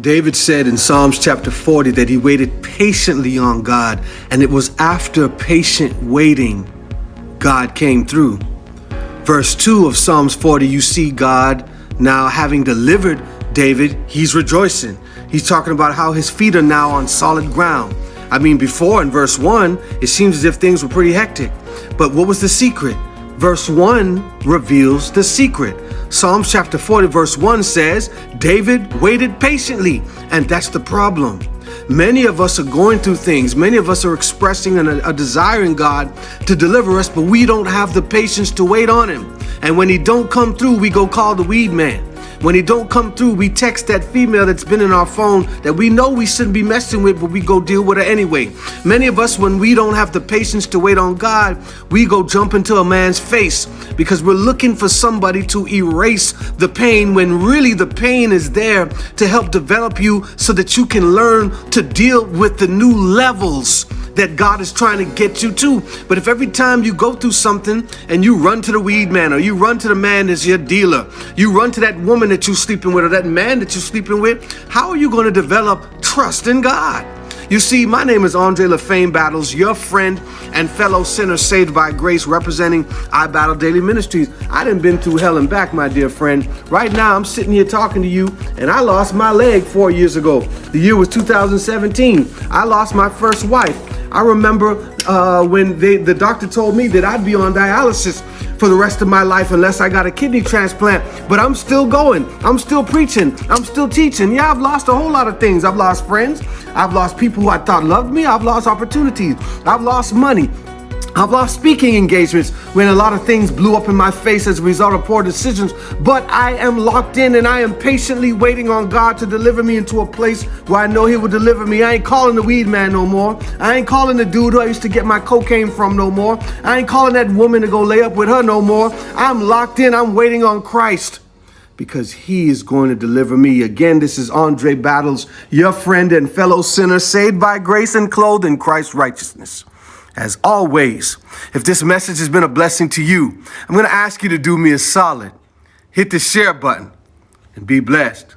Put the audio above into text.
David said in Psalms chapter 40 that he waited patiently on God, and it was after patient waiting God came through. Verse 2 of Psalms 40, you see God now having delivered David, he's rejoicing. He's talking about how his feet are now on solid ground. I mean, before in verse 1, it seems as if things were pretty hectic. But what was the secret? Verse 1 reveals the secret. Psalms chapter 40 verse 1 says, David waited patiently, and that's the problem. Many of us are going through things. Many of us are expressing a desire in God to deliver us, but we don't have the patience to wait on him. And when he don't come through, we go call the weed man. When he don't come through, we text that female that's been in our phone that we know we shouldn't be messing with, but we go deal with her anyway. Many of us, when we don't have the patience to wait on God, we go jump into a man's face because we're looking for somebody to erase the pain when really the pain is there to help develop you so that you can learn to deal with the new levels that God is trying to get you to. But if every time you go through something and you run to the weed man, or you run to the man that's your dealer, you run to that woman that you're sleeping with, or that man that you're sleeping with, how are you going to develop trust in God? You see, my name is Andre LaFame Battles, your friend and fellow sinner saved by grace, representing I Battle Daily Ministries. I done been through hell and back, my dear friend. Right now, I'm sitting here talking to you, and I lost my leg 4 years ago. The year was 2017. I lost my first wife. I remember when the doctor told me that I'd be on dialysis for the rest of my life unless I got a kidney transplant. But I'm still going. I'm still preaching. I'm still teaching. Yeah, I've lost a whole lot of things. I've lost friends. I've lost people who I thought loved me. I've lost opportunities. I've lost money. I've lost speaking engagements when a lot of things blew up in my face as a result of poor decisions. But I am locked in, and I am patiently waiting on God to deliver me into a place where I know he will deliver me. I ain't calling the weed man no more. I ain't calling the dude who I used to get my cocaine from no more. I ain't calling that woman to go lay up with her no more. I'm locked in. I'm waiting on Christ, because he is going to deliver me. Again, this is Andre Battles, your friend and fellow sinner, saved by grace and clothed in Christ's righteousness. As always, if this message has been a blessing to you, I'm going to ask you to do me a solid. Hit the share button and be blessed.